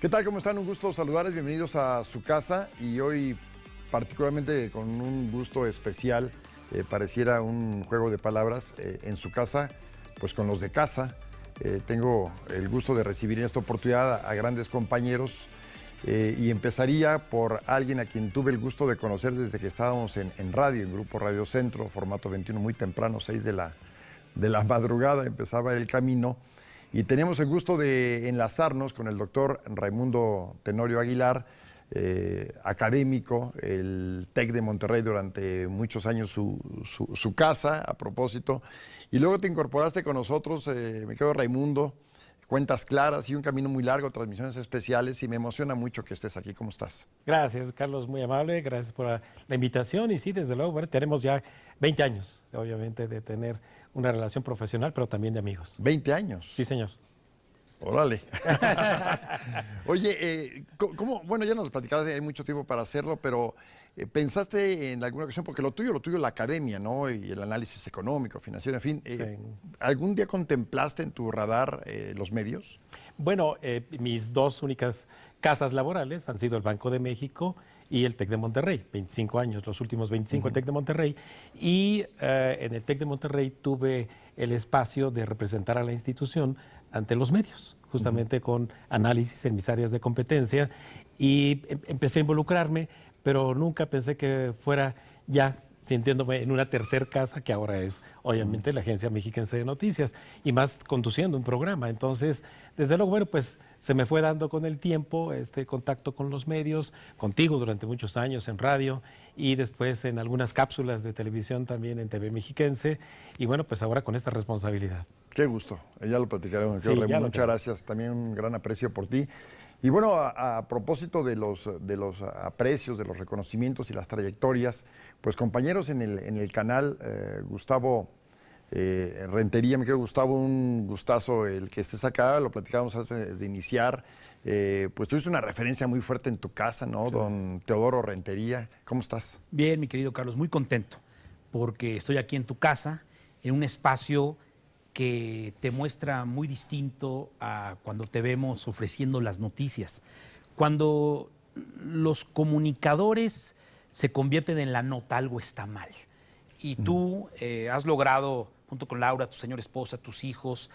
¿Qué tal? ¿Cómo están? Un gusto saludarles, bienvenidos a su casa y hoy particularmente con un gusto especial, pareciera un juego de palabras en su casa, pues con los de casa. Tengo el gusto de recibir en esta oportunidad a grandes compañeros y empezaría por alguien a quien tuve el gusto de conocer desde que estábamos en radio, en Grupo Radio Centro, formato 21, muy temprano, 6 de la madrugada empezaba el camino. Y teníamos el gusto de enlazarnos con el doctor Raimundo Tenorio Aguilar, académico, el TEC de Monterrey durante muchos años su casa, a propósito. Y luego te incorporaste con nosotros, me quedo Raimundo, cuentas claras y un camino muy largo, transmisiones especiales, y me emociona mucho que estés aquí. ¿Cómo estás? Gracias, Carlos, muy amable, gracias por la invitación. Y sí, desde luego, bueno, tenemos ya 20 años, obviamente, de tener una relación profesional, pero también de amigos. ¿20 años? Sí, señor. Órale. Oye, ¿cómo? Bueno, ya nos platicaste, hay mucho tiempo para hacerlo, pero ¿pensaste en alguna ocasión? Porque lo tuyo es la academia, ¿no? Y el análisis económico, financiero, en fin. Sí. ¿Algún día contemplaste en tu radar los medios? Bueno, mis dos únicas casas laborales han sido el Banco de México y el TEC de Monterrey, 25 años, los últimos 25 el TEC de Monterrey. Y en el TEC de Monterrey tuve el espacio de representar a la institución ante los medios, justamente con análisis en mis áreas de competencia, y empecé a involucrarme, pero nunca pensé que fuera ya sintiéndome en una tercer casa, que ahora es obviamente la Agencia Mexiquense de Noticias, y más conduciendo un programa. Entonces, desde luego, bueno, pues se me fue dando con el tiempo este contacto con los medios, contigo durante muchos años en radio, y después en algunas cápsulas de televisión también en TV Mexiquense, y bueno, pues ahora con esta responsabilidad. Qué gusto, ya lo platicaremos. Sí, muchas gracias, también un gran aprecio por ti. Y bueno, a propósito de los aprecios, de los reconocimientos y las trayectorias, pues compañeros en el canal, Gustavo Rentería, me quedo Gustavo, un gustazo el que estés acá, lo platicábamos antes de iniciar, pues tuviste una referencia muy fuerte en tu casa, ¿no? Sí. Don Teodoro Rentería, ¿cómo estás? Bien, mi querido Carlos, muy contento, porque estoy aquí en tu casa, en un espacio que te muestra muy distinto a cuando te vemos ofreciendo las noticias. Cuando los comunicadores se convierten en la nota, algo está mal. Y tú has logrado, junto con Laura, tu señora esposa, tus hijos,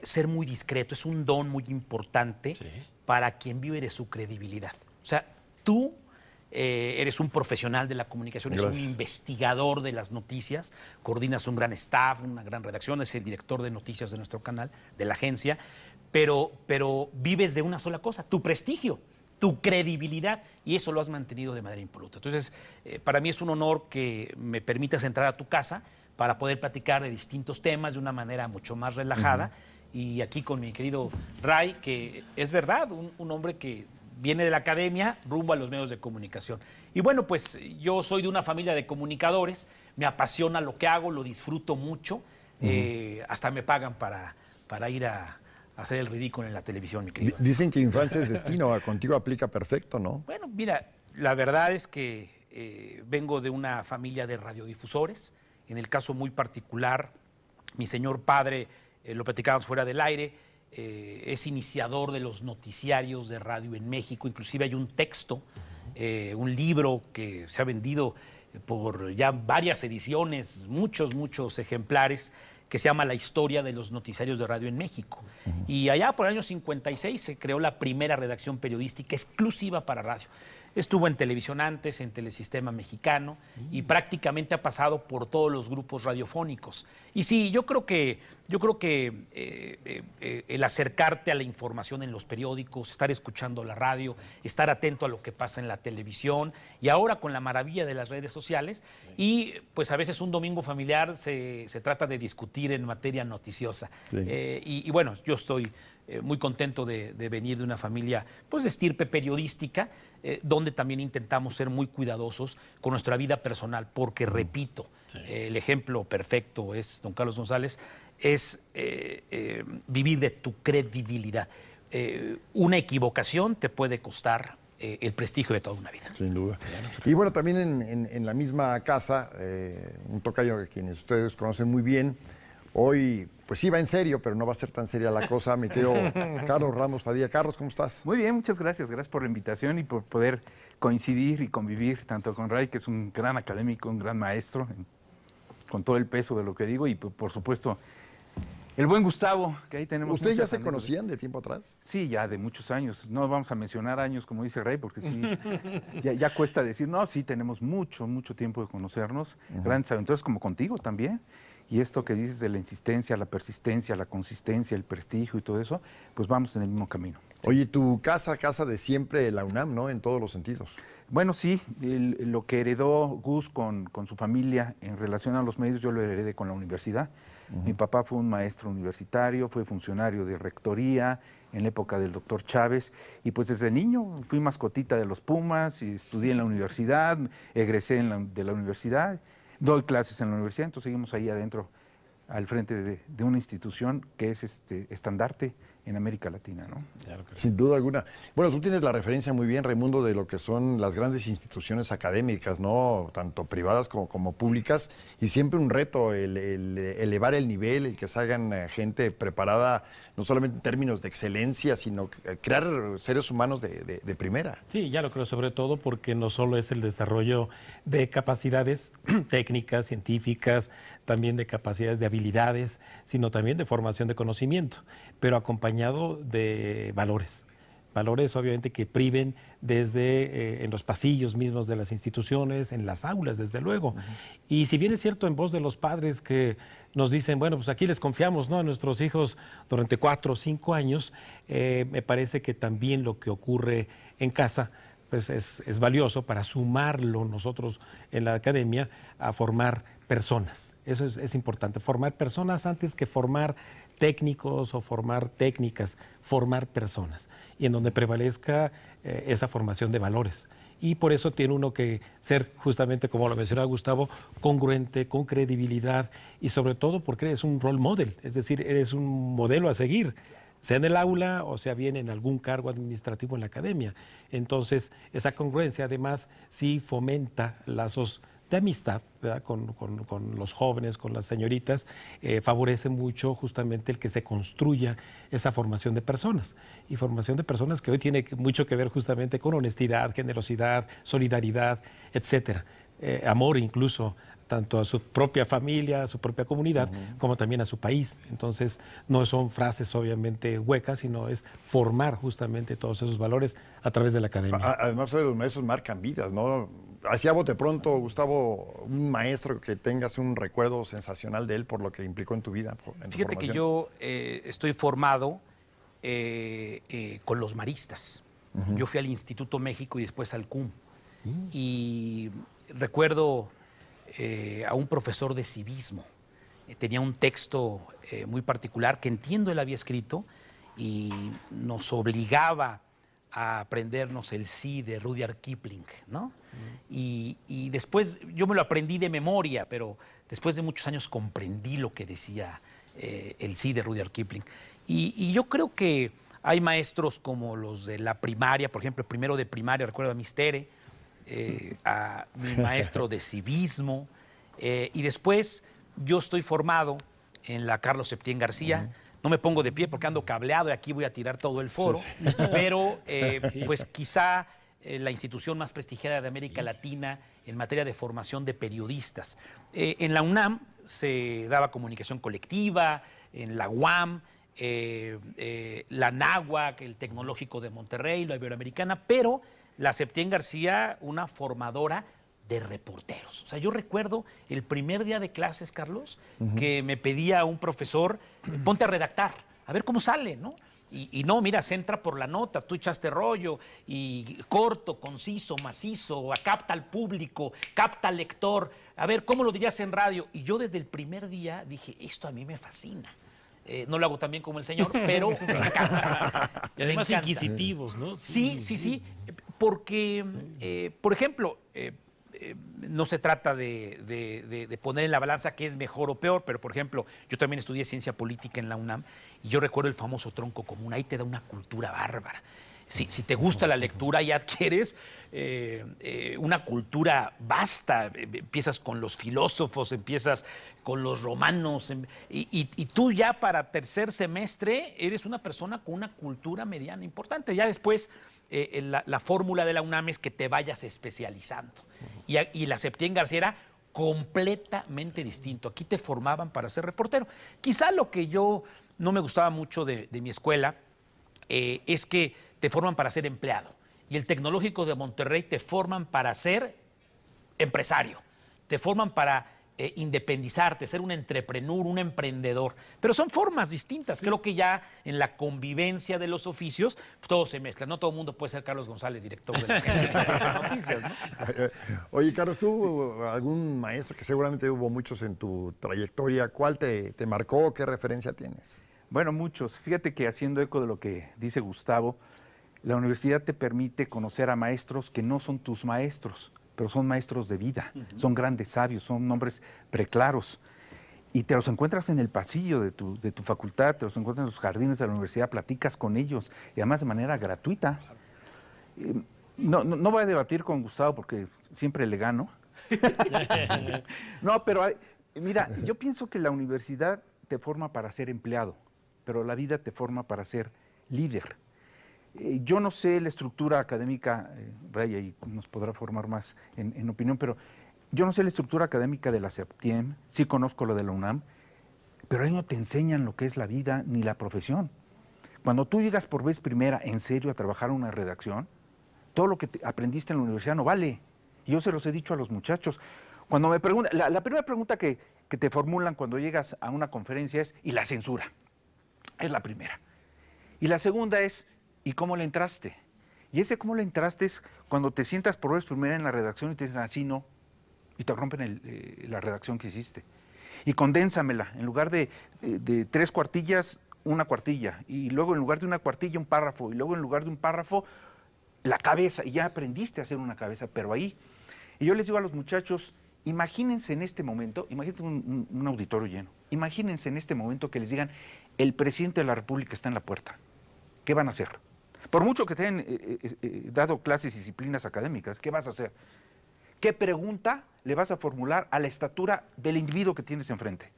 ser muy discreto. Es un don muy importante para quien vive de su credibilidad. O sea, tú eres un profesional de la comunicación, eres un investigador de las noticias, coordinas un gran staff, una gran redacción, es el director de noticias de nuestro canal, de la agencia, pero vives de una sola cosa, tu prestigio, tu credibilidad, y eso lo has mantenido de manera impoluta. Entonces, para mí es un honor que me permitas entrar a tu casa para poder platicar de distintos temas de una manera mucho más relajada, y aquí con mi querido Ray, que es verdad, un hombre que viene de la academia rumbo a los medios de comunicación. Y bueno, pues yo soy de una familia de comunicadores, me apasiona lo que hago, lo disfruto mucho, hasta me pagan para ir a hacer el ridículo en la televisión, mi querido. Dicen que infancia es destino, contigo aplica perfecto, ¿no? Bueno, mira, la verdad es que vengo de una familia de radiodifusores, en el caso muy particular, mi señor padre, lo platicábamos fuera del aire, es iniciador de los noticiarios de radio en México. Inclusive hay un texto, un libro que se ha vendido por ya varias ediciones, muchos ejemplares, que se llama La historia de los noticiarios de radio en México. Y allá por el año 56 se creó la primera redacción periodística exclusiva para radio. Estuvo en televisión antes, en Telesistema Mexicano, y prácticamente ha pasado por todos los grupos radiofónicos. Y sí, yo creo que el acercarte a la información en los periódicos, estar escuchando la radio, estar atento a lo que pasa en la televisión, y ahora con la maravilla de las redes sociales, y pues a veces un domingo familiar se trata de discutir en materia noticiosa. Sí. Y bueno, yo estoy muy contento de venir de una familia pues de estirpe periodística, donde también intentamos ser muy cuidadosos con nuestra vida personal, porque repito, el ejemplo perfecto es don Carlos González, es vivir de tu credibilidad. Una equivocación te puede costar el prestigio de toda una vida. Sin duda. Y bueno, también en la misma casa, un tocayo que quienes ustedes conocen muy bien, Hoy, pues sí va en serio, pero no va a ser tan seria la cosa. Mi querido Carlos Ramos Padilla. Carlos, ¿cómo estás? Muy bien, muchas gracias. Gracias por la invitación y por poder coincidir y convivir tanto con Ray, que es un gran académico, un gran maestro, con todo el peso de lo que digo, y por supuesto el buen Gustavo, que ahí tenemos. ¿Ustedes ya muchas se anécdotas. conocían de tiempo atrás? Sí, ya de muchos años. No vamos a mencionar años, como dice Ray, porque sí, ya cuesta decir, no, sí, tenemos mucho tiempo de conocernos. Grandes aventuras como contigo también. Y esto que dices de la insistencia, la persistencia, la consistencia, el prestigio y todo eso, pues vamos en el mismo camino. Oye, tu casa de siempre, la UNAM, ¿no? En todos los sentidos. Bueno, sí, lo que heredó Gus con su familia en relación a los medios, yo lo heredé con la universidad. Mi papá fue un maestro universitario, fue funcionario de rectoría en la época del doctor Chávez, y pues desde niño fui mascotita de los Pumas, y estudié en la universidad, egresé de la universidad, doy clases en la universidad, entonces seguimos ahí adentro, al frente de una institución que es estandarte en América Latina, ¿no? Claro que sí. Sin duda alguna. Bueno, tú tienes la referencia muy bien, Raimundo, de lo que son las grandes instituciones académicas, ¿no? Tanto privadas como públicas, y siempre un reto el elevar el nivel, el que salgan gente preparada, no solamente en términos de excelencia, sino crear seres humanos de primera. Sí, ya lo creo, sobre todo porque no solo es el desarrollo de capacidades técnicas, científicas, también de capacidades de habilidades, sino también de formación de conocimiento, pero acompañado de valores. Valores obviamente que priven desde en los pasillos mismos de las instituciones, en las aulas, desde luego. Y si bien es cierto en voz de los padres que nos dicen, bueno, pues aquí les confiamos, ¿no?, a nuestros hijos durante 4 o 5 años, me parece que también lo que ocurre en casa pues es valioso para sumarlo nosotros en la academia a formar personas. Eso es importante, formar personas antes que formar técnicos o formar técnicas, formar personas, y en donde prevalezca esa formación de valores. Y por eso tiene uno que ser, justamente como lo mencionaba Gustavo, congruente, con credibilidad, y sobre todo porque eres un role model, es decir, eres un modelo a seguir, sea en el aula o sea bien en algún cargo administrativo en la academia. Entonces, esa congruencia además sí fomenta lazos de amistad, ¿verdad?, con los jóvenes, con las señoritas, favorece mucho justamente el que se construya esa formación de personas. Y formación de personas que hoy tiene mucho que ver justamente con honestidad, generosidad, solidaridad, etcétera. Amor incluso, tanto a su propia familia, a su propia comunidad, como también a su país. Entonces, no son frases obviamente huecas, sino es formar justamente todos esos valores a través de la academia. Además, los maestros marcan vidas, ¿no? Hacia bote pronto, Gustavo, un maestro que tengas un recuerdo sensacional de él por lo que implicó en tu vida. En tu Fíjate que formación. yo estoy formado con los maristas. Yo fui al Instituto México y después al CUM. Y recuerdo a un profesor de civismo. Tenía un texto muy particular que entiendo él había escrito y nos obligaba a aprendernos el sí de Rudyard Kipling, ¿no? Y después yo me lo aprendí de memoria, pero después de muchos años comprendí lo que decía el sí de Rudyard Kipling. Y yo creo que hay maestros como los de la primaria, por ejemplo, el primero de primaria, recuerdo a Mistere, a mi maestro de civismo, y después yo estoy formado en la Carlos Septién García. No me pongo de pie porque ando cableado y aquí voy a tirar todo el foro, pero pues quizá la institución más prestigiada de América Latina en materia de formación de periodistas. En la UNAM se daba comunicación colectiva, en la UAM, la NAHUAC, el Tecnológico de Monterrey, la Iberoamericana, pero la Septién García, una formadora de reporteros. O sea, yo recuerdo el primer día de clases, Carlos, que me pedía un profesor, ponte a redactar, a ver cómo sale, ¿no? Y no, mira, se entra por la nota, tú echaste rollo, y corto, conciso, macizo, capta al público, capta al lector, a ver, ¿cómo lo dirías en radio? Y yo desde el primer día dije, esto a mí me fascina. No lo hago tan bien como el señor, pero me encanta. Y además inquisitivos, ¿no? Sí. Porque, por ejemplo, no se trata de poner en la balanza qué es mejor o peor, pero por ejemplo, yo también estudié ciencia política en la UNAM y yo recuerdo el famoso tronco común, ahí te da una cultura bárbara. Si te gusta la lectura y adquieres una cultura vasta, empiezas con los filósofos, empiezas con los romanos, y tú ya para tercer semestre eres una persona con una cultura mediana importante. Ya después la fórmula de la UNAM es que te vayas especializando. Y la Septién García era completamente distinto. Aquí te formaban para ser reportero. Quizá lo que yo no me gustaba mucho de mi escuela es que te forman para ser empleado. Y el Tecnológico de Monterrey te forman para ser empresario. Te forman para independizarte, ser un entrepreneur, un emprendedor. Pero son formas distintas. Sí. Creo que ya en la convivencia de los oficios todo se mezcla. No todo el mundo puede ser Carlos González, director de la agencia de noticias, ¿no? Oye, Carlos, ¿tú algún maestro, que seguramente hubo muchos en tu trayectoria, cuál te marcó? ¿Qué referencia tienes? Bueno, muchos. Fíjate que haciendo eco de lo que dice Gustavo, la universidad te permite conocer a maestros que no son tus maestros, pero son maestros de vida, son grandes sabios, son hombres preclaros. Y te los encuentras en el pasillo de tu facultad, te los encuentras en los jardines de la universidad, platicas con ellos, y además de manera gratuita. No voy a debatir con Gustavo porque siempre le gano. No, pero mira, yo pienso que la universidad te forma para ser empleado, pero la vida te forma para ser líder. Yo no sé la estructura académica, Ray, ahí nos podrá formar más en opinión, pero yo no sé la estructura académica de la Septién, sí conozco lo de la UNAM, pero ahí no te enseñan lo que es la vida ni la profesión. Cuando tú llegas por vez primera, en serio, a trabajar en una redacción, todo lo que aprendiste en la universidad no vale. Y yo se los he dicho a los muchachos. Cuando me preguntan, la primera pregunta que te formulan cuando llegas a una conferencia es, ¿y la censura? Es la primera. Y la segunda es, ¿y cómo le entraste? Y ese cómo le entraste es cuando te sientas por vez primera en la redacción y te dicen así no, y te rompen la redacción que hiciste. Y condénsamela, en lugar de 3 cuartillas, 1 cuartilla, y luego en lugar de 1 cuartilla, un párrafo, y luego en lugar de un párrafo, la cabeza, y ya aprendiste a hacer una cabeza, pero ahí. Y yo les digo a los muchachos, imagínense en este momento, imagínense un auditorio lleno, imagínense en este momento que les digan, el presidente de la República está en la puerta, ¿qué van a hacer? Por mucho que te hayan dado clases y disciplinas académicas, ¿qué vas a hacer? ¿Qué pregunta le vas a formular a la estatura del individuo que tienes enfrente?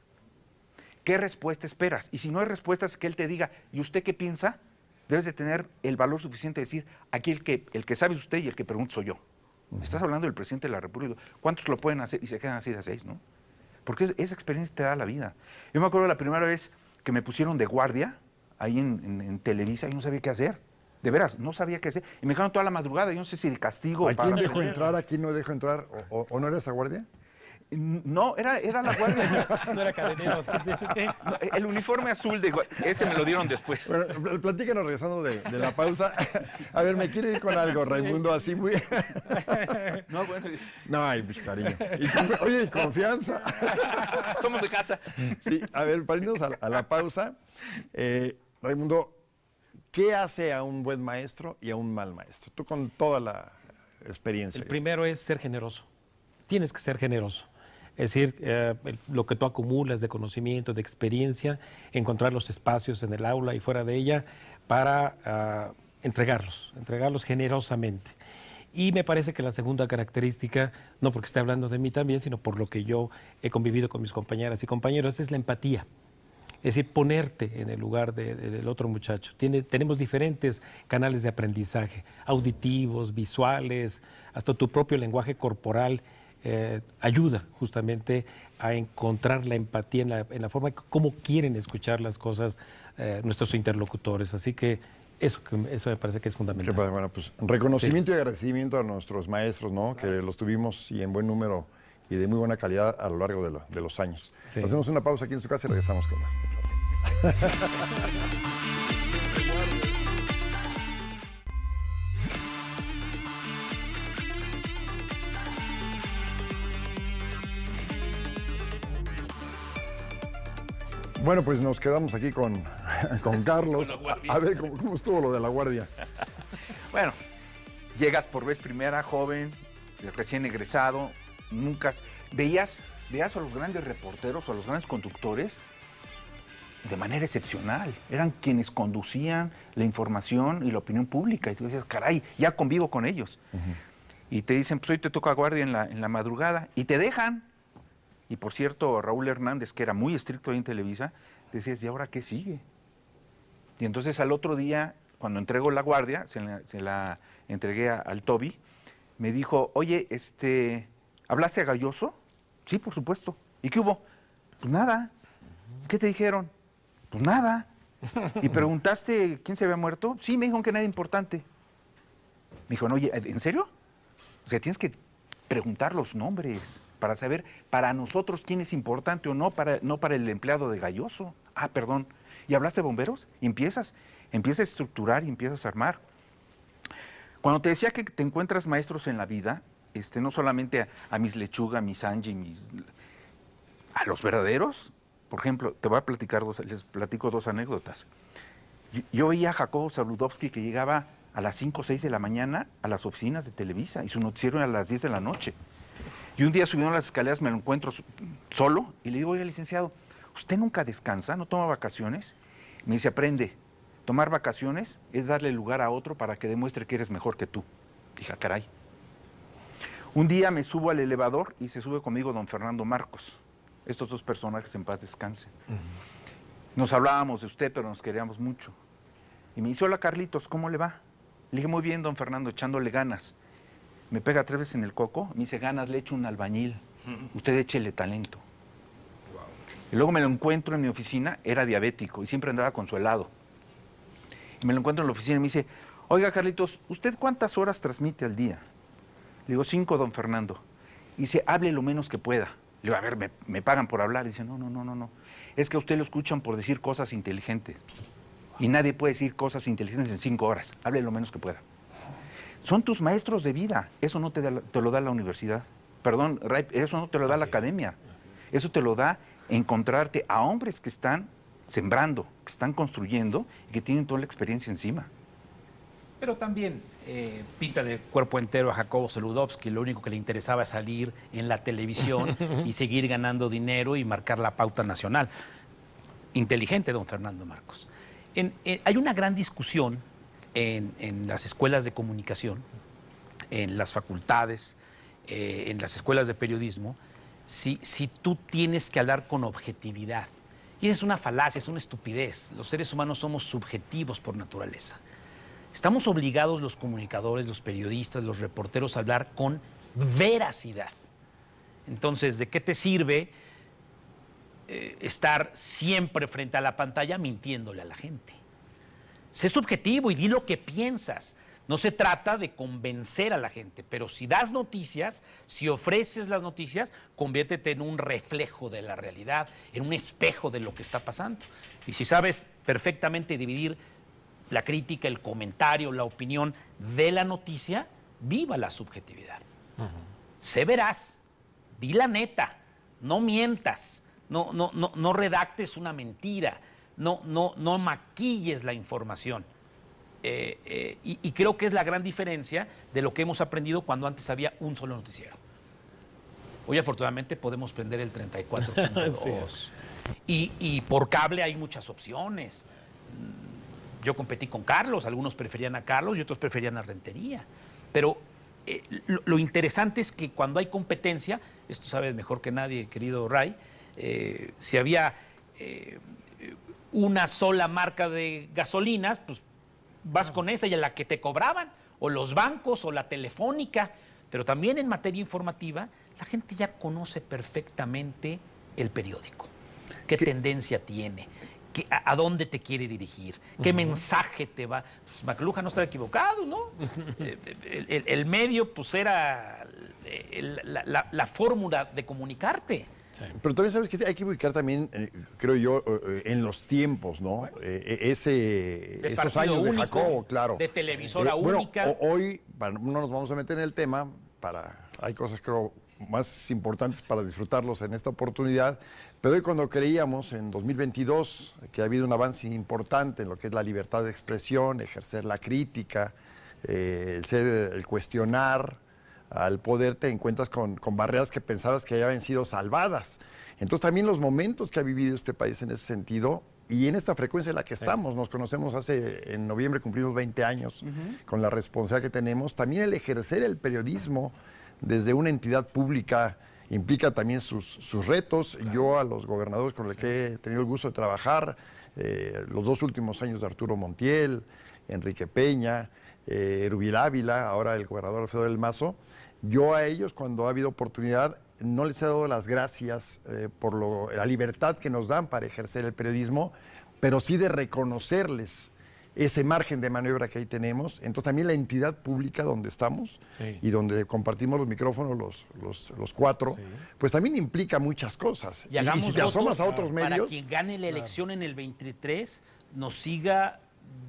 ¿Qué respuesta esperas? Y si no hay respuestas, que él te diga, ¿y usted qué piensa? Debes de tener el valor suficiente de decir, aquí el que sabe es usted y el que pregunta soy yo. Estás hablando del presidente de la República. ¿Cuántos lo pueden hacer? Y se quedan así de 6, ¿no? Porque esa experiencia te da la vida. Yo me acuerdo la primera vez que me pusieron de guardia ahí en Televisa y no sabía qué hacer. De veras, no sabía qué hacer. Y me dejaron toda la madrugada, yo no sé si de castigo. ¿A quién dejó entrar, a quién no dejó entrar? ¿O no era esa guardia? No, era la guardia. No era cadenero. No, el uniforme azul, ese me lo dieron después. Bueno, platícanos regresando de la pausa. A ver, me quiere ir con algo, Raimundo, así muy... No, bueno. No, ay, pues, cariño. Oye, y confianza. Somos de casa. Sí, a ver, para irnos a la pausa, Raimundo, ¿qué hace a un buen maestro y a un mal maestro? Tú con toda la experiencia. El primero es ser generoso. Tienes que ser generoso. Es decir, lo que tú acumulas de conocimiento, de experiencia, encontrar los espacios en el aula y fuera de ella para entregarlos generosamente. Y me parece que la segunda característica, no porque esté hablando de mí también, sino por lo que yo he convivido con mis compañeras y compañeros, es la empatía. Es decir, ponerte en el lugar del otro muchacho. Tenemos diferentes canales de aprendizaje, auditivos, visuales, hasta tu propio lenguaje corporal ayuda justamente a encontrar la empatía en la forma como quieren escuchar las cosas nuestros interlocutores. Así que eso me parece que es fundamental. Bueno, pues reconocimiento y agradecimiento a nuestros maestros, ¿no? Claro. Que los tuvimos y en buen número y de muy buena calidad a lo largo de los años. Sí. Hacemos una pausa aquí en su casa y regresamos con más. Bueno, pues nos quedamos aquí con Carlos. A ver, ¿cómo estuvo lo de la guardia? Bueno, llegas por vez primera, joven, recién egresado, nunca... Veías a los grandes reporteros o a los grandes conductores de manera excepcional. Eran quienes conducían la información y la opinión pública. Y tú decías, caray, ya convivo con ellos. Y te dicen, pues hoy te toca guardia en la madrugada. Y te dejan. Y por cierto, Raúl Hernández, que era muy estricto ahí en Televisa, decías, ¿y ahora qué sigue? Y entonces al otro día, cuando entrego la guardia, se la entregué al Toby, me dijo, oye, ¿hablaste a Galloso? Sí, por supuesto. ¿Y qué hubo? Pues nada. ¿Qué te dijeron? Pues nada. ¿Y preguntaste quién se había muerto? Sí, me dijeron que nada importante. Me dijo, oye, ¿en serio? O sea, tienes que preguntar los nombres para saber para nosotros quién es importante o no para el empleado de Galloso. Ah, perdón. ¿Y hablaste de bomberos? Y empiezas a estructurar y empiezas a armar. Cuando te decía que te encuentras maestros en la vida, no solamente a mis Lechuga, mis Angie, a los verdaderos. Por ejemplo, les platico dos anécdotas. Yo veía a Jacobo Saludowski que llegaba a las 5 o 6 de la mañana a las oficinas de Televisa y su noticiero era a las 10 de la noche. Y un día subiendo las escaleras me lo encuentro solo y le digo, oiga, licenciado, ¿usted nunca descansa? ¿No toma vacaciones? Me dice, aprende, tomar vacaciones es darle lugar a otro para que demuestre que eres mejor que tú. Dije, caray. Un día me subo al elevador y se sube conmigo don Fernando Marcos. Estos dos personajes en paz descansen. Nos hablábamos de usted, pero nos queríamos mucho. Y me dice, hola Carlitos, ¿cómo le va? Le dije, muy bien, don Fernando, echándole ganas. Me pega 3 veces en el coco, me dice, ganas, le echo un albañil. Usted échele talento. Y luego me lo encuentro en mi oficina, era diabético y siempre andaba con su helado. Y me lo encuentro en la oficina y me dice, oiga Carlitos, ¿usted cuántas horas transmite al día? Le digo, 5, don Fernando. Y dice, hable lo menos que pueda. Le digo, a ver, me pagan por hablar. Y dice, no. Es que a usted lo escuchan por decir cosas inteligentes. Y nadie puede decir cosas inteligentes en 5 horas. Hable lo menos que pueda. Son tus maestros de vida. Eso no te lo da la universidad. Perdón, Ray, eso no te lo da la academia. Eso te lo da encontrarte a hombres que están sembrando, que están construyendo y que tienen toda la experiencia encima. Pero también pinta de cuerpo entero a Jacobo Saludowski. Lo único que le interesaba es salir en la televisión y seguir ganando dinero y marcar la pauta nacional. Inteligente, don Fernando Marcos. Hay una gran discusión en las escuelas de comunicación, en las facultades, en las escuelas de periodismo, si tú tienes que hablar con objetividad. Y esa es una falacia, es una estupidez. Los seres humanos somos subjetivos por naturaleza. Estamos obligados los comunicadores, los periodistas, los reporteros a hablar con veracidad. Entonces, ¿de qué te sirve estar siempre frente a la pantalla mintiéndole a la gente? Sé subjetivo y di lo que piensas. No se trata de convencer a la gente, pero si das noticias, si ofreces las noticias, conviértete en un reflejo de la realidad, en un espejo de lo que está pasando. Y si sabes perfectamente dividir la crítica, el comentario, la opinión de la noticia, viva la subjetividad. Sé veraz, di la neta, no mientas, no redactes una mentira, no maquilles la información. Y creo que es la gran diferencia de lo que hemos aprendido cuando antes había un solo noticiero. Hoy afortunadamente podemos prender el 34.2 y por cable hay muchas opciones. Yo competí con Carlos, algunos preferían a Carlos y otros preferían a Rentería. Pero lo interesante es que cuando hay competencia, esto sabes mejor que nadie, querido Ray, si había una sola marca de gasolinas, pues vas con esa y a la que te cobraban, o los bancos, o la telefónica. Pero también en materia informativa, la gente ya conoce perfectamente el periódico. ¿Qué tendencia tiene? ¿A dónde te quiere dirigir? ¿Qué mensaje te va? Pues McLuhan no estaba equivocado, ¿no? El medio, pues, era la fórmula de comunicarte. Sí. Pero también sabes que hay que ubicar también, creo yo, en los tiempos, ¿no? Esos años único, de Jacobo, claro. De televisora única. Bueno, hoy, no nos vamos a meter en el tema, hay cosas creo más importantes para disfrutarlos en esta oportunidad, pero hoy cuando creíamos en 2022 que ha habido un avance importante en lo que es la libertad de expresión, ejercer la crítica, el cuestionar, al poder te encuentras con barreras que pensabas que ya habían sido salvadas. Entonces también los momentos que ha vivido este país en ese sentido y en esta frecuencia en la que estamos. Nos conocemos en noviembre cumplimos 20 años con la responsabilidad que tenemos. También el ejercer el periodismo desde una entidad pública implica también sus retos. Claro. Yo a los gobernadores con los que he tenido el gusto de trabajar, los 2 últimos años de Arturo Montiel, Enrique Peña, Erubiel Ávila, ahora el gobernador Alfredo del Mazo, yo a ellos cuando ha habido oportunidad no les he dado las gracias por la libertad que nos dan para ejercer el periodismo, pero sí de reconocerles ese margen de maniobra que ahí tenemos. Entonces también la entidad pública donde estamos y donde compartimos los micrófonos los 4, pues también implica muchas cosas. Y si te asomas a otros medios... Para quien gane la elección en el 23, nos siga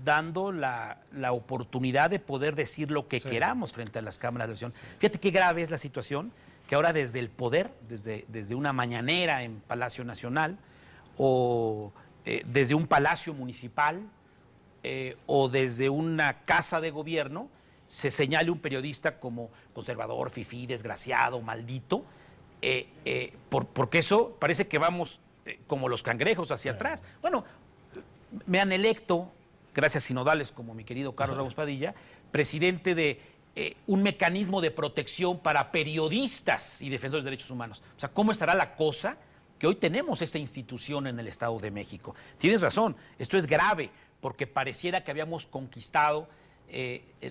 dando la oportunidad de poder decir lo que queramos frente a las cámaras de elección. Fíjate qué grave es la situación, que ahora desde el poder, desde una mañanera en Palacio Nacional, o desde un palacio municipal, o desde una casa de gobierno, se señale un periodista como conservador, fifí, desgraciado, maldito, porque eso parece que vamos como los cangrejos hacia atrás. Bueno, me han electo, gracias sinodales como mi querido Carlos Ramos Padilla, presidente de un mecanismo de protección para periodistas y defensores de derechos humanos. O sea, ¿cómo estará la cosa que hoy tenemos esta institución en el Estado de México? Tienes razón, esto es grave, porque pareciera que habíamos conquistado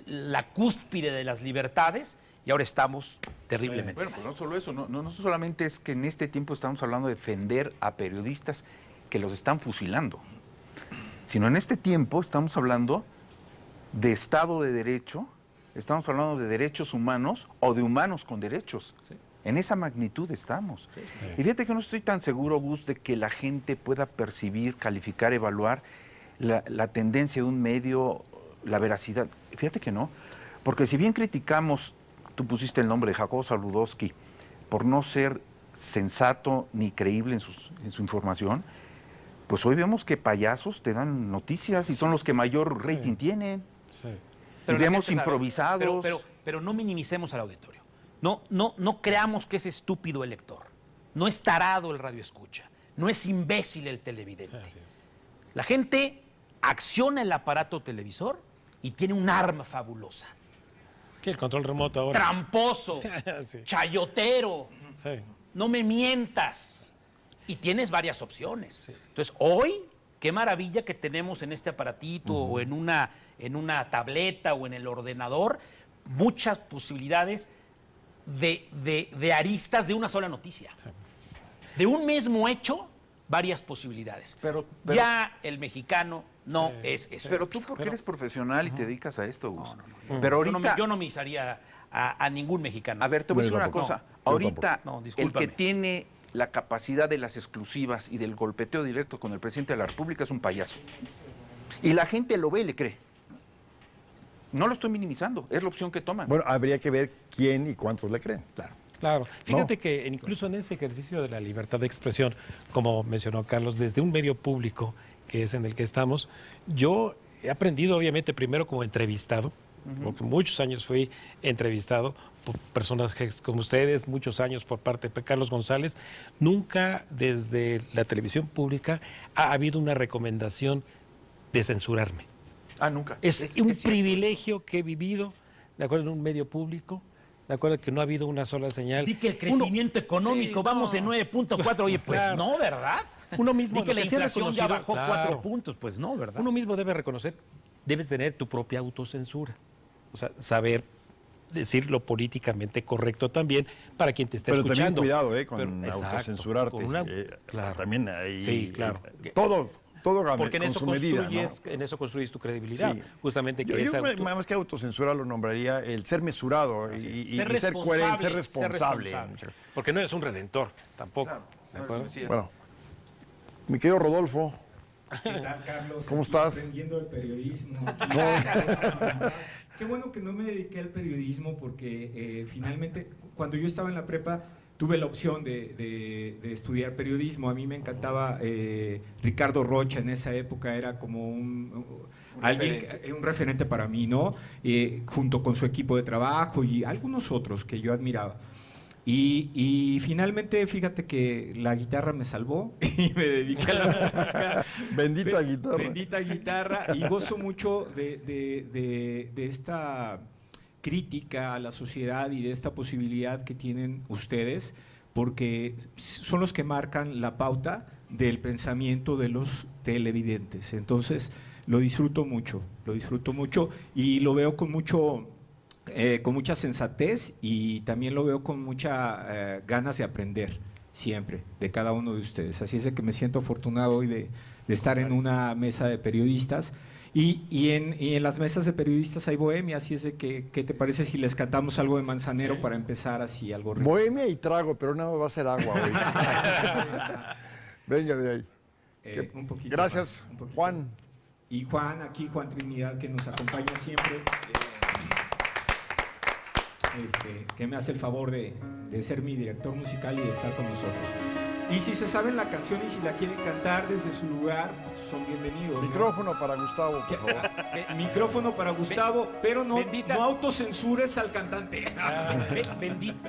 la cúspide de las libertades y ahora estamos terriblemente. Bueno, pues no solo eso, no solamente es que en este tiempo estamos hablando de defender a periodistas que los están fusilando, sino en este tiempo estamos hablando de Estado de Derecho, estamos hablando de derechos humanos o de humanos con derechos. Sí. En esa magnitud estamos. Sí. Y fíjate que no estoy tan seguro, Gus, de que la gente pueda percibir, calificar, evaluar la tendencia de un medio, la veracidad. Fíjate que no, porque si bien criticamos, tú pusiste el nombre de Jacobo Zabludovsky, por no ser sensato ni creíble en su información, pues hoy vemos que payasos te dan noticias y son los que mayor rating tienen. Sí. Y vemos improvisados. Pero no minimicemos al auditorio. No creamos que es estúpido el lector. No es tarado el radioescucha. No es imbécil el televidente. Sí, la gente acciona el aparato televisor y tiene un arma fabulosa. ¿Qué? El control remoto ahora. Tramposo, sí. Chayotero, sí. No me mientas. Y tienes varias opciones. Sí. Entonces, hoy, qué maravilla que tenemos en este aparatito o en una tableta o en el ordenador, muchas posibilidades de aristas de una sola noticia. Sí. De un mismo hecho, varias posibilidades. Pero ya el mexicano no es eso. Pero tú porque eres profesional y te dedicas a esto, Gus. No. Pero ahorita... Yo no misaría a ningún mexicano. A ver, te voy a decir una cosa. Ahorita, el que tiene la capacidad de las exclusivas y del golpeteo directo con el presidente de la República es un payaso. Y la gente lo ve y le cree. No lo estoy minimizando, es la opción que toman. Bueno, habría que ver quién y cuántos le creen. Claro. Fíjate que incluso en ese ejercicio de la libertad de expresión, como mencionó Carlos, desde un medio público, que es en el que estamos, yo he aprendido obviamente primero como entrevistado, porque muchos años fui entrevistado por personas como ustedes, muchos años por parte de Carlos González. Nunca desde la televisión pública ha habido una recomendación de censurarme. Nunca. Es un privilegio que he vivido, de acuerdo, en un medio público. De acuerdo que no ha habido una sola señal. Vi que el crecimiento económico, vamos en 9.4, oye, pues claro. No, ¿verdad? Uno mismo. Vi que la inflación ya bajó 4 puntos, pues no, ¿verdad? Uno mismo debe reconocer, debes tener tu propia autocensura. O sea, saber decir lo políticamente correcto también para quien te esté escuchando. Pero también cuidado, con autocensurarte. Claro. También ahí. Sí, claro. Todo porque en eso, medida, en eso construyes tu credibilidad. Sí. Justamente que yo más que autocensura lo nombraría el ser mesurado y ser coherente, ser responsable. Porque no eres un redentor tampoco. Claro, bueno, mi querido Rodolfo. ¿Qué tal, Carlos? ¿Cómo estás? Aprendiendo del periodismo. Qué bueno que no me dediqué al periodismo porque finalmente cuando yo estaba en la prepa tuve la opción de estudiar periodismo. A mí me encantaba Ricardo Rocha en esa época, era como un referente para mí, ¿no? Junto con su equipo de trabajo y algunos otros que yo admiraba. Y finalmente, fíjate que la guitarra me salvó y me dediqué a la música. Bendita guitarra. Bendita guitarra. Y gozo mucho de esta crítica a la sociedad y de esta posibilidad que tienen ustedes, porque son los que marcan la pauta del pensamiento de los televidentes. Entonces, lo disfruto mucho y lo veo con mucha sensatez, y también lo veo con mucha ganas de aprender siempre de cada uno de ustedes. Así es de que me siento afortunado hoy de estar en una mesa de periodistas. Y en las mesas de periodistas hay bohemia, así es de que, ¿qué te parece si les cantamos algo de Manzanero para empezar así, algo rico? Bohemia y trago, pero nada más va a ser agua hoy. Venga de ahí. Un poquito Gracias, más, un poquito. Juan. Y Juan, aquí Juan Trinidad, que nos acompaña siempre, que me hace el favor de ser mi director musical y de estar con nosotros. Y si se saben la canción y si la quieren cantar desde su lugar, pues son bienvenidos. Micrófono para Gustavo, por favor. Micrófono para Gustavo, pero no autocensures al cantante.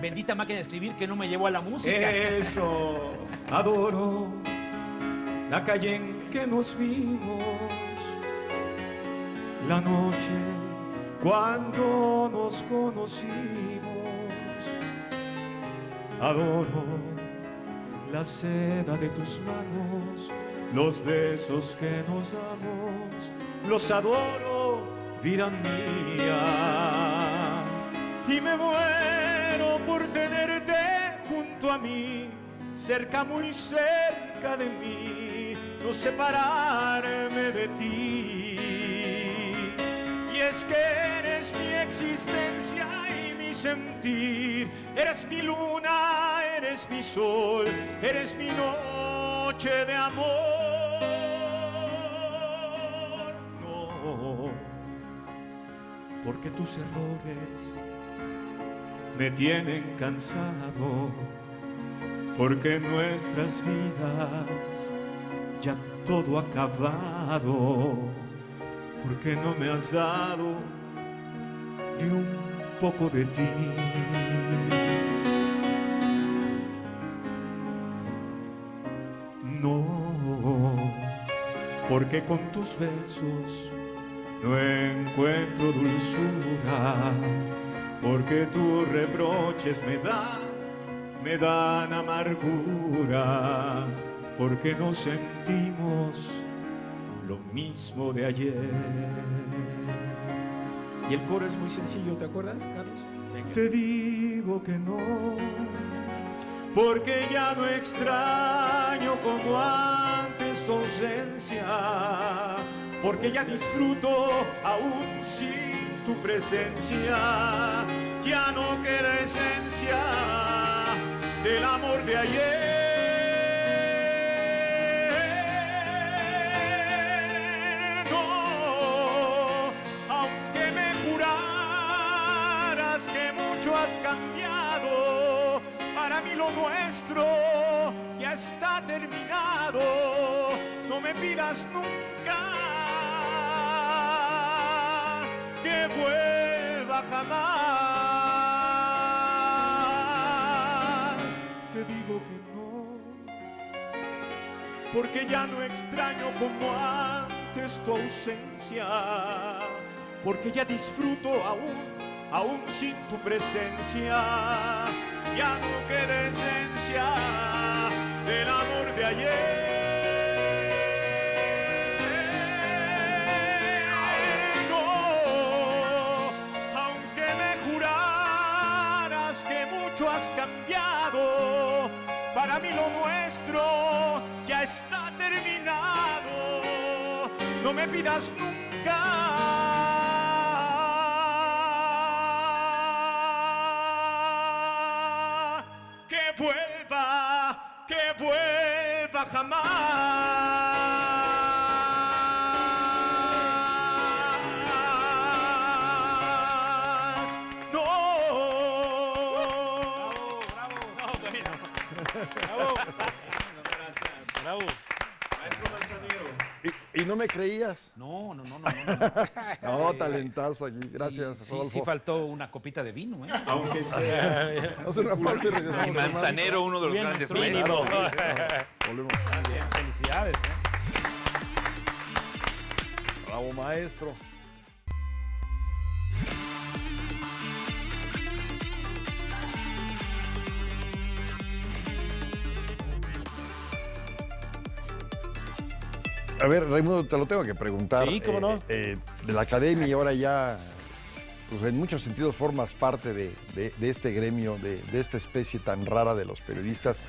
Bendita máquina de escribir que no me llevó a la música. Eso, adoro la calle en que nos vimos, la noche cuando nos conocimos, adoro la seda de tus manos, los besos que nos damos, los adoro, vida mía. Y me muero por tenerte junto a mí, cerca, muy cerca de mí, no separarme de ti. Y es que eres mi existencia y mi sentir, eres mi luna, eres mi sol, eres mi noche de amor. No, porque tus errores me tienen cansado, porque nuestras vidas ya todo ha acabado, porque no me has dado ni un poco de ti. No, porque con tus besos no encuentro dulzura, porque tus reproches me dan amargura, porque no sentimos lo mismo de ayer. Y el coro es muy sencillo, ¿te acuerdas, Carlos? Venga. Te digo que no, porque ya no extraño como antes tu ausencia, porque ya disfruto aún sin tu presencia, ya no queda esencia del amor de ayer. Has cambiado, para mí lo nuestro ya está terminado, no me pidas nunca que vuelva jamás. Te digo que no, porque ya no extraño como antes tu ausencia, porque ya disfruto aún sin tu presencia, ya no queda esencia del amor de ayer. No, aunque me juraras que mucho has cambiado, para mí lo nuestro ya está terminado, no me pidas nunca que vuelva jamás. No. Bravo. Bravo. Gracias. Bravo. Maestro Manzanero. ¿Y no me creías? No. No, talentazo aquí. Gracias, Sí, Rodolfo. sí faltó una copita de vino, ¿eh? Aunque sea. Vamos a hacer una pausa y regresamos. Y Manzanero, uno de los Bien, grandes maestro. maestros. Volvemos. Bien, felicidades, ¿eh? Bravo, maestro. A ver, Raimundo, te lo tengo que preguntar. Sí, cómo no. De la academia y ahora ya, pues en muchos sentidos formas parte de este gremio, de esta especie tan rara de los periodistas.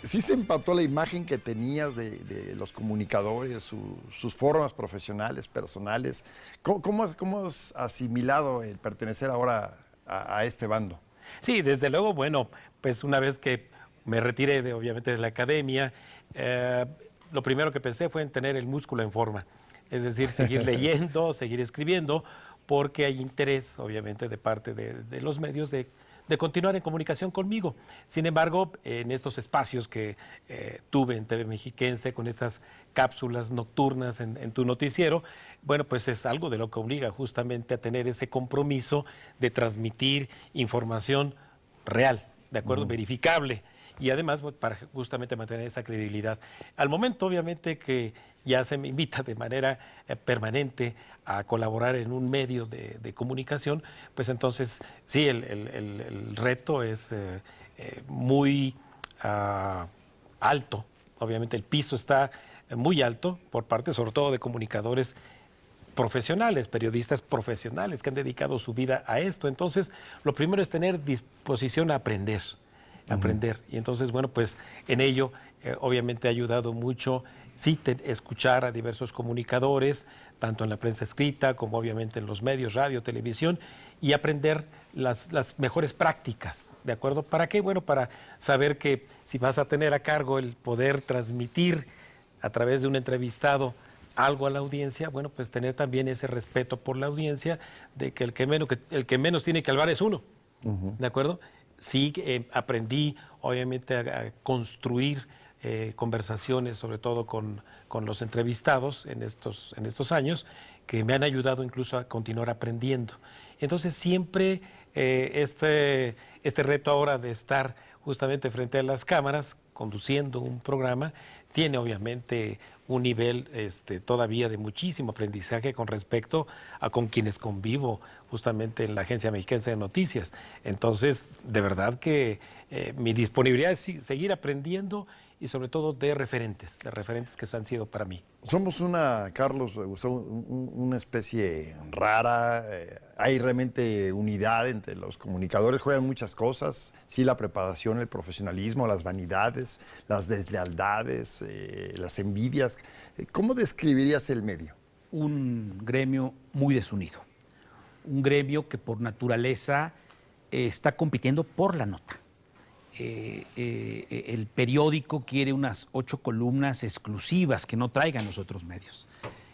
¿Sí se empató la imagen que tenías de los comunicadores, sus formas profesionales, personales? ¿Cómo has asimilado el pertenecer ahora a este bando? Sí, desde luego, bueno, pues una vez que me retiré obviamente de la academia, lo primero que pensé fue en tener el músculo en forma, es decir, seguir leyendo, seguir escribiendo, porque hay interés, obviamente, de parte de los medios de continuar en comunicación conmigo. Sin embargo, en estos espacios que tuve en TV Mexiquense, con estas cápsulas nocturnas en tu noticiero, bueno, pues es algo de lo que obliga justamente a tener ese compromiso de transmitir información real, ¿de acuerdo? Verificable. Y además, para justamente mantener esa credibilidad. Al momento, obviamente, que ya se me invita de manera permanente a colaborar en un medio de comunicación, pues entonces sí, el reto es muy alto. Obviamente el piso está muy alto por parte, sobre todo, de comunicadores profesionales, periodistas profesionales que han dedicado su vida a esto. Entonces, lo primero es tener disposición a aprender. Y entonces, bueno, pues en ello obviamente ha ayudado mucho escuchar a diversos comunicadores, tanto en la prensa escrita como obviamente en los medios, radio, televisión, y aprender las mejores prácticas, ¿de acuerdo? ¿Para qué? Bueno, para saber que si vas a tener a cargo el poder transmitir a través de un entrevistado algo a la audiencia, bueno, pues tener también ese respeto por la audiencia de que el que menos tiene que hablar es uno, ¿de acuerdo? Sí, aprendí obviamente a construir conversaciones, sobre todo con los entrevistados en estos años, que me han ayudado incluso a continuar aprendiendo. Entonces siempre este reto ahora de estar justamente frente a las cámaras, conduciendo un programa, tiene obviamente un nivel todavía de muchísimo aprendizaje con respecto a con quienes convivo justamente en la Agencia Mexiquense de Noticias. Entonces, de verdad que mi disponibilidad es seguir aprendiendo y sobre todo de referentes que han sido para mí. Somos Carlos, Gustavo, una especie rara. Hay realmente unidad entre los comunicadores, juegan muchas cosas. Sí, la preparación, el profesionalismo, las vanidades, las deslealtades, las envidias. ¿Cómo describirías el medio? Un gremio muy desunido. Un gremio que por naturaleza está compitiendo por la nota. El periódico quiere unas 8 columnas exclusivas que no traigan los otros medios.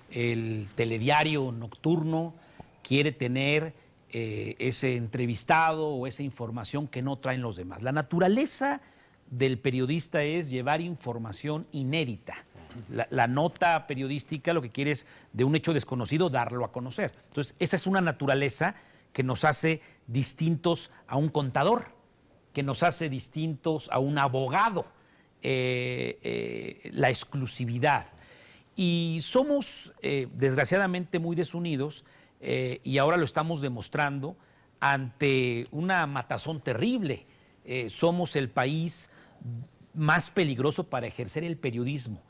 El telediario nocturno quiere tener ese entrevistado o esa información que no traen los demás. La naturaleza del periodista es llevar información inédita. La nota periodística lo que quiere es, de un hecho desconocido, darlo a conocer. Entonces, esa es una naturaleza que nos hace distintos a un contador, que nos hace distintos a un abogado, la exclusividad. Y somos, desgraciadamente, muy desunidos y ahora lo estamos demostrando ante una matazón terrible. Somos el país más peligroso para ejercer el periodismo,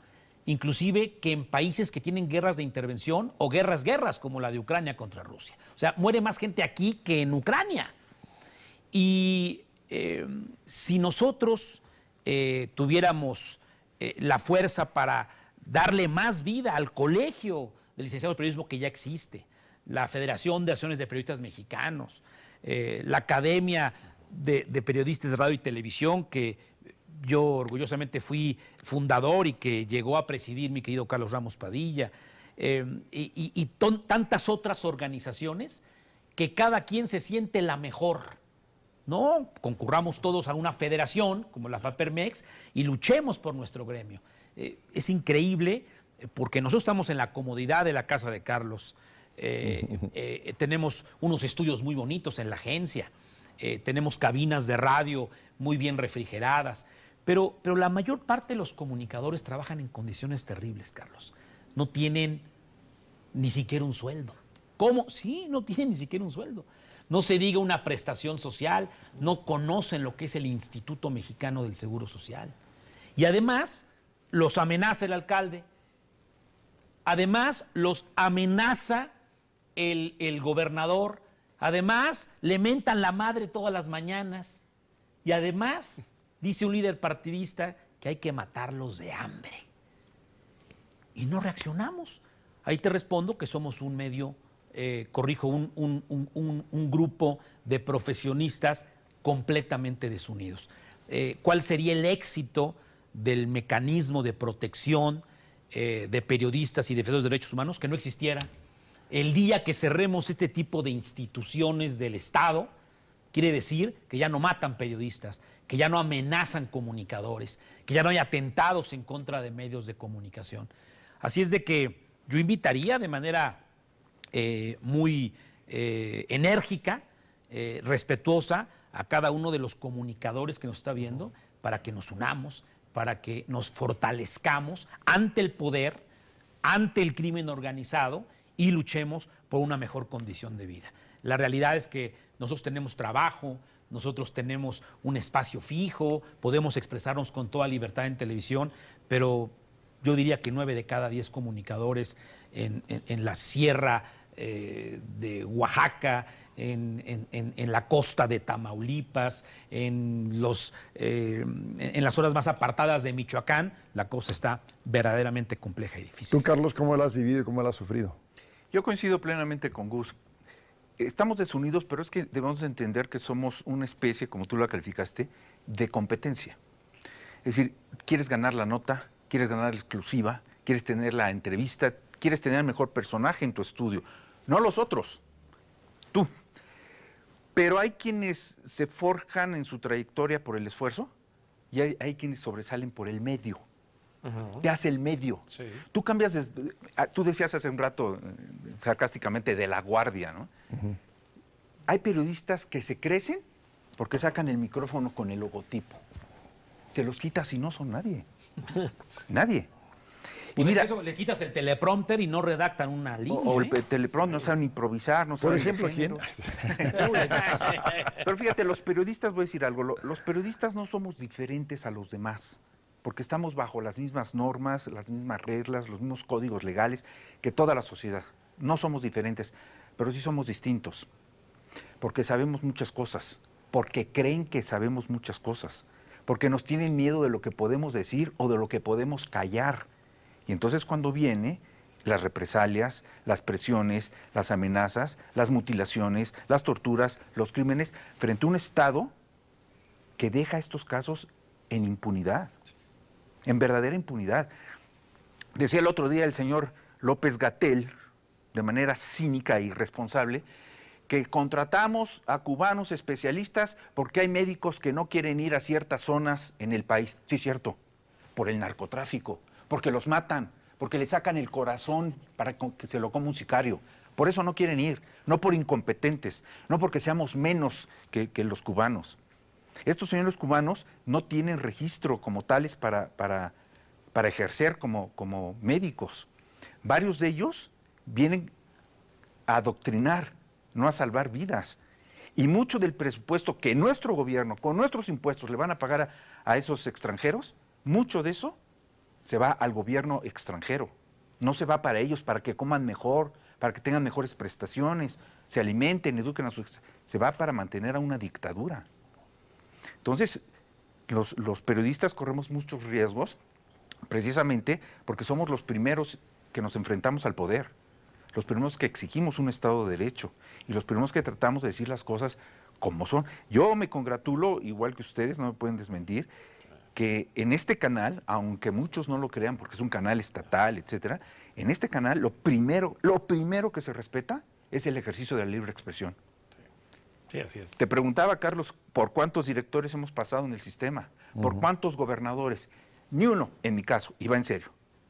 inclusive que en países que tienen guerras de intervención o guerras como la de Ucrania contra Rusia. O sea, muere más gente aquí que en Ucrania. Y si nosotros tuviéramos la fuerza para darle más vida al colegio de licenciados de periodismo que ya existe, la Federación de Asociaciones de Periodistas Mexicanos, la Academia de Periodistas de Radio y Televisión, que yo orgullosamente fui fundador y que llegó a presidir mi querido Carlos Ramos Padilla, y tantas otras organizaciones, que cada quien se siente la mejor. No, concurramos todos a una federación como la FAPERMEX y luchemos por nuestro gremio. Es increíble porque nosotros estamos en la comodidad de la casa de Carlos. Tenemos unos estudios muy bonitos en la agencia, tenemos cabinas de radio muy bien refrigeradas, pero la mayor parte de los comunicadores trabajan en condiciones terribles, Carlos. No tienen ni siquiera un sueldo. ¿Cómo? Sí, no tienen ni siquiera un sueldo. No se diga una prestación social, no conocen lo que es el Instituto Mexicano del Seguro Social. Y además los amenaza el alcalde, además los amenaza el gobernador, además le mentan la madre todas las mañanas y además dice un líder partidista que hay que matarlos de hambre. Y no reaccionamos. Ahí te respondo que somos un medio, un grupo de profesionistas completamente desunidos. ¿Cuál sería el éxito del mecanismo de protección de periodistas y defensores de derechos humanos? Que no existiera. El día que cerremos este tipo de instituciones del Estado, quiere decir que ya no matan periodistas, que ya no amenazan comunicadores, que ya no hay atentados en contra de medios de comunicación. Así es de que yo invitaría de manera muy enérgica, respetuosa a cada uno de los comunicadores que nos está viendo para que nos unamos, para que nos fortalezcamos ante el poder, ante el crimen organizado y luchemos por una mejor condición de vida. La realidad es que nosotros tenemos trabajo, nosotros tenemos un espacio fijo, podemos expresarnos con toda libertad en televisión, pero yo diría que 9 de cada 10 comunicadores en la sierra de Oaxaca, en la costa de Tamaulipas, en las zonas más apartadas de Michoacán, la cosa está verdaderamente compleja y difícil. Tú, Carlos, ¿cómo lo has vivido y cómo lo has sufrido? Yo coincido plenamente con Gus. Estamos desunidos, pero es que debemos entender que somos una especie, como tú la calificaste, de competencia. Es decir, quieres ganar la nota, quieres ganar la exclusiva, quieres tener la entrevista, quieres tener el mejor personaje en tu estudio. No los otros, tú. Pero hay quienes se forjan en su trayectoria por el esfuerzo y hay quienes sobresalen por el medio. Te hace el medio. Sí. Tú cambias tú decías hace un rato, sarcásticamente, de la guardia, ¿no? Hay periodistas que se crecen porque sacan el micrófono con el logotipo. Se los quitas y no son nadie. Nadie. Y mira, eso le quitas el teleprompter y no redactan una línea. O el teleprompter, no saben improvisar, no saben. Por ejemplo, ¿quién? Pero fíjate, los periodistas, voy a decir algo, los periodistas no somos diferentes a los demás, porque estamos bajo las mismas normas, las mismas reglas, los mismos códigos legales que toda la sociedad. No somos diferentes, pero sí somos distintos, porque sabemos muchas cosas, porque creen que sabemos muchas cosas, porque nos tienen miedo de lo que podemos decir o de lo que podemos callar. Y entonces cuando viene las represalias, las presiones, las amenazas, las mutilaciones, las torturas, los crímenes, frente a un Estado que deja estos casos en impunidad, en verdadera impunidad. Decía el otro día el señor López-Gatell, de manera cínica e irresponsable, que contratamos a cubanos especialistas porque hay médicos que no quieren ir a ciertas zonas en el país. Sí, cierto, por el narcotráfico, porque los matan, porque le sacan el corazón para que se lo coma un sicario. Por eso no quieren ir, no por incompetentes, no porque seamos menos que los cubanos. Estos señores cubanos no tienen registro como tales para ejercer como médicos. Varios de ellos vienen a adoctrinar, no a salvar vidas. Y mucho del presupuesto que nuestro gobierno, con nuestros impuestos, le van a pagar a esos extranjeros, mucho de eso se va al gobierno extranjero. No se va para ellos, para que coman mejor, para que tengan mejores prestaciones, se alimenten, eduquen a sus... Se va para mantener a una dictadura. Entonces, los periodistas corremos muchos riesgos precisamente porque somos los primeros que nos enfrentamos al poder, los primeros que exigimos un Estado de Derecho y los primeros que tratamos de decir las cosas como son. Yo me congratulo, igual que ustedes, no me pueden desmentir, que en este canal, aunque muchos no lo crean porque es un canal estatal, etcétera, en este canal lo primero que se respeta es el ejercicio de la libre expresión. Sí, así es. Te preguntaba, Carlos, ¿por cuántos directores hemos pasado en el sistema? ¿Por cuántos gobernadores? Ni uno, en mi caso, y va en serio,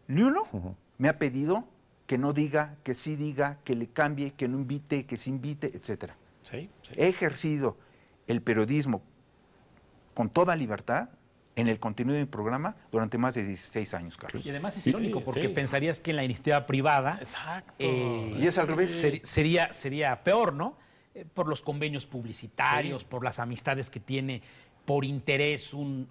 ni uno me ha pedido que no diga, que sí diga, que le cambie, que no invite, que se invite, etc. Sí, sí. He ejercido el periodismo con toda libertad en el contenido de mi programa durante más de 16 años, Carlos. Y además es Sí, irónico porque sí. pensarías que en la iniciativa privada Exacto. Y es al revés. sería peor, ¿no? Por los convenios publicitarios, por las amistades que tiene por interés un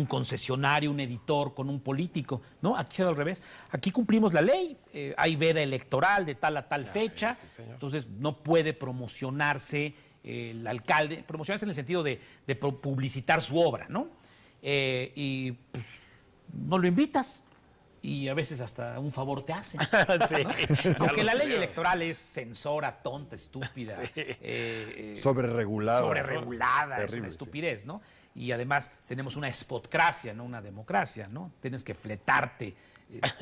concesionario, un editor con un político, ¿no? Aquí es al revés. Aquí cumplimos la ley, hay veda electoral de tal a tal fecha, sí, señor. entonces no puede promocionarse el alcalde, promocionarse en el sentido de publicitar su obra, ¿no? Y pues, no lo invitas y a veces hasta un favor te hacen. Sí, ¿no? Aunque ya la lo ley creo. electoral es censora, tonta, estúpida, Sobreregulada. sobreregulada, es Terrible, una sí. estupidez, ¿no? Y además tenemos una spotcracia, no una democracia, ¿no? Tienes que fletarte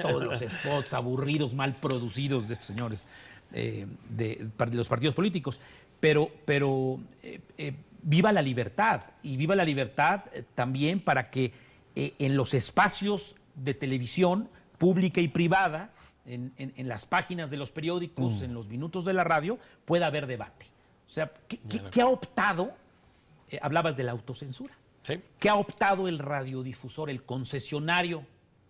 todos los spots aburridos, mal producidos de estos señores de los partidos políticos. Pero viva la libertad, y viva la libertad también para que en los espacios de televisión pública y privada, en las páginas de los periódicos, en los minutos de la radio, pueda haber debate. O sea, ¿qué ha optado? Hablabas de la autocensura. Sí. ¿Qué ha optado el radiodifusor, el concesionario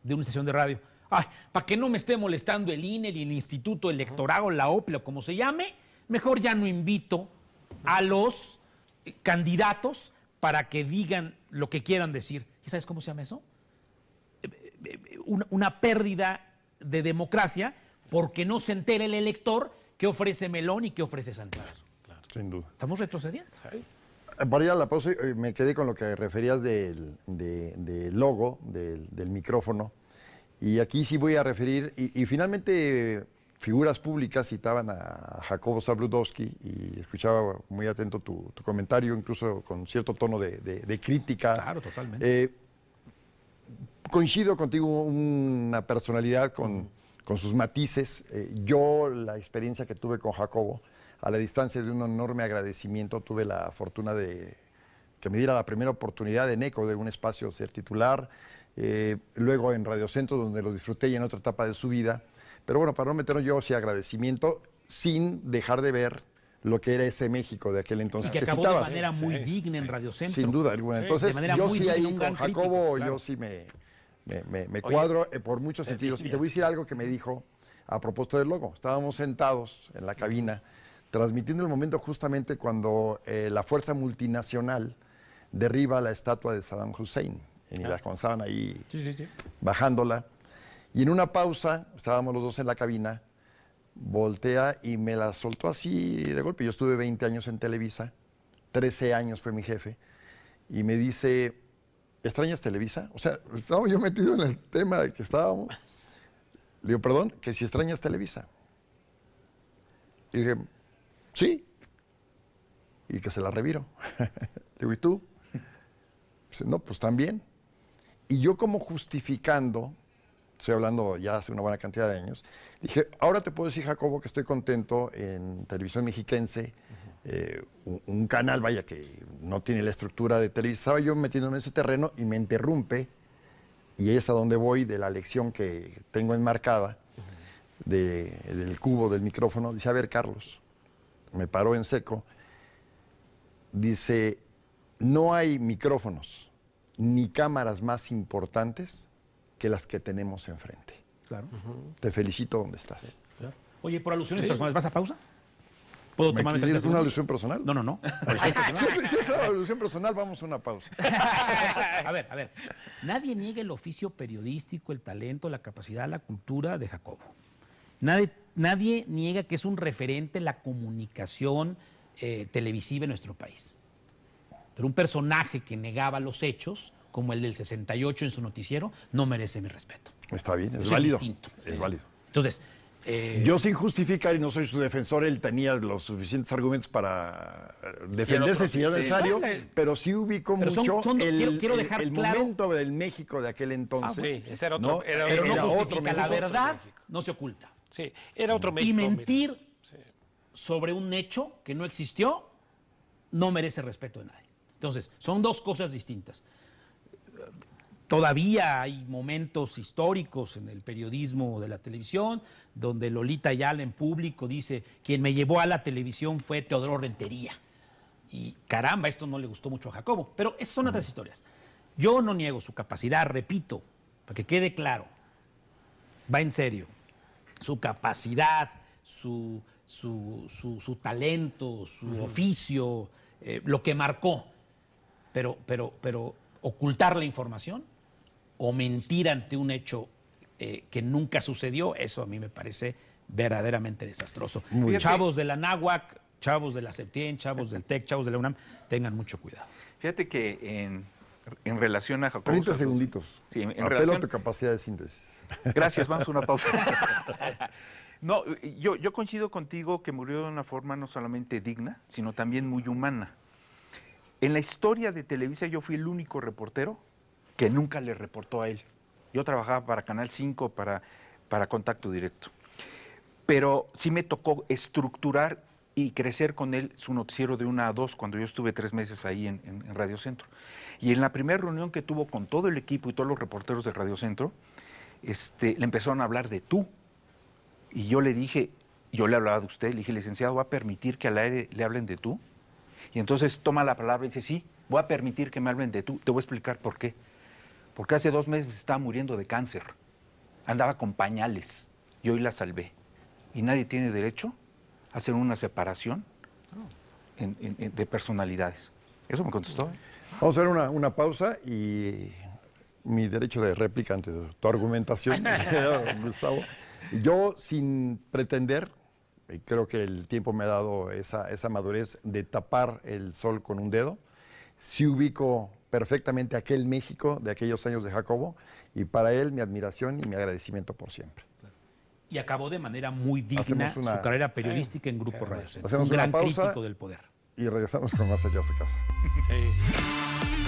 de una estación de radio? Ay, para que no me esté molestando el INE, el Instituto Electoral, o la OPLE, o como se llame, mejor ya no invito a los candidatos para que digan lo que quieran decir. ¿Y sabes cómo se llama eso? Una pérdida de democracia porque no se entera el elector qué ofrece Melón y qué ofrece Santiago. Sin duda. Estamos retrocediendo. Para ir a la pausa, me quedé con lo que referías del logo, del micrófono. Y aquí sí voy a referir, y finalmente figuras públicas citaban a Jacobo Zabludowski, y escuchaba muy atento tu comentario, incluso con cierto tono de crítica. Claro, totalmente. Coincido contigo, una personalidad con sus matices. Yo, la experiencia que tuve con Jacobo, a la distancia de un enorme agradecimiento, tuve la fortuna de que me diera la primera oportunidad en ECO de un espacio ser titular, luego en Radio Centro, donde lo disfruté, y en otra etapa de su vida. Pero bueno, para no meternos, yo sí agradecimiento, sin dejar de ver lo que era ese México de aquel entonces Y que que acabó de citabas. manera muy digna en Radio Centro. Sin duda alguna. Sí, Entonces, de manera yo muy sí digna, ahí un con gran Jacobo, crítico, claro. yo sí me cuadro por muchos sentidos. Y te voy a decir algo que me dijo a propósito del logo. Estábamos sentados en la cabina, transmitiendo el momento justamente cuando la fuerza multinacional derriba la estatua de Saddam Hussein. En Irak, cuando estaban ahí bajándola. Y en una pausa, estábamos los dos en la cabina, voltea y me la soltó así de golpe. Yo estuve 20 años en Televisa, 13 años fue mi jefe, y me dice, ¿extrañas Televisa? O sea, estaba yo metido en el tema de que estábamos. Le digo, perdón, que si extrañas Televisa. Y dije, sí. Y que se la reviro. Le digo, ¿y tú? Dice, no, pues también. Y yo como justificando, estoy hablando ya hace una buena cantidad de años, dije, ahora te puedo decir, Jacobo, que estoy contento en Televisión Mexiquense, un canal, vaya, que no tiene la estructura de Televisa. Estaba yo metiéndome en ese terreno y me interrumpe, y es a donde voy de la lección que tengo enmarcada, del cubo del micrófono. Dice, a ver, Carlos, me paró en seco, dice, no hay micrófonos ni cámaras más importantes que las que tenemos enfrente. Claro. Te felicito donde estás. Claro. Oye, por alusiones personales, ¿vas a pausa? ¿Puedo ¿Me tomarme 30 quieres una segundos? alusión personal? No, no, no. Si es una alusión personal, vamos a una pausa. A ver. Nadie niega el oficio periodístico, el talento, la capacidad, la cultura de Jacobo. Nadie niega que es un referente en la comunicación televisiva en nuestro país. Pero un personaje que negaba los hechos, como el del 68 en su noticiero, no merece mi respeto. Está bien, es Eso válido. es distinto. Es válido. Entonces, Yo sin justificar, y no soy su defensor, él tenía los suficientes argumentos para defenderse si era necesario, pero sí ubicó Pero mucho quiero dejar el claro- momento del México de aquel entonces. Sí, ese era otro, ¿no? era pero otro- no otro justifica la México. verdad, no se oculta. sí, era otro Y México. mira. mentir Sí. sobre un hecho que no existió no merece respeto de nadie. Entonces, son dos cosas distintas. Todavía hay momentos históricos en el periodismo de la televisión donde Lolita Ayala en público dice: quien me llevó a la televisión fue Teodoro Rentería. Y caramba, esto no le gustó mucho a Jacobo, pero esas son otras historias. Yo no niego su capacidad, repito, para que quede claro, va en serio, su capacidad, su talento, su oficio, lo que marcó, pero ocultar la información o mentir ante un hecho que nunca sucedió, eso a mí me parece verdaderamente desastroso. Chavos de la Náhuac, chavos de la Septien, chavos del TEC, chavos de la UNAM, tengan mucho cuidado. Fíjate que en relación a Jacobo 30 Santos, segunditos. Sí, en Apelo relación a tu capacidad de síntesis. Gracias, vamos a una pausa. No, yo coincido contigo que murió de una forma no solamente digna, sino también muy humana. En la historia de Televisa yo fui el único reportero que nunca le reportó a él. Yo trabajaba para Canal 5, para Contacto Directo. Pero sí me tocó estructurar y crecer con él su noticiero de 1 a 2 cuando yo estuve 3 meses ahí en Radio Centro. Y en la primera reunión que tuvo con todo el equipo y todos los reporteros de Radio Centro, le empezaron a hablar de tú. Y yo le dije, yo le hablaba de usted, le dije: licenciado, ¿va a permitir que al aire le hablen de tú? Y entonces toma la palabra y dice: sí, voy a permitir que me hablen de tú. Te voy a explicar por qué. Porque hace 2 meses estaba muriendo de cáncer. Andaba con pañales. Y hoy la salvé. Y nadie tiene derecho a hacer una separación de personalidades. Eso me contestó. Vamos a hacer una pausa y mi derecho de réplica ante tu argumentación, Gustavo. Yo, sin pretender, creo que el tiempo me ha dado esa madurez de tapar el sol con un dedo, sí ubico perfectamente aquel México de aquellos años de Jacobo, y para él mi admiración y mi agradecimiento por siempre. Y acabó de manera muy digna su carrera periodística en Grupo Radio Centro. Hacemos Un gran una pausa crítico del poder. Y regresamos con más Allá a su casa. Sí.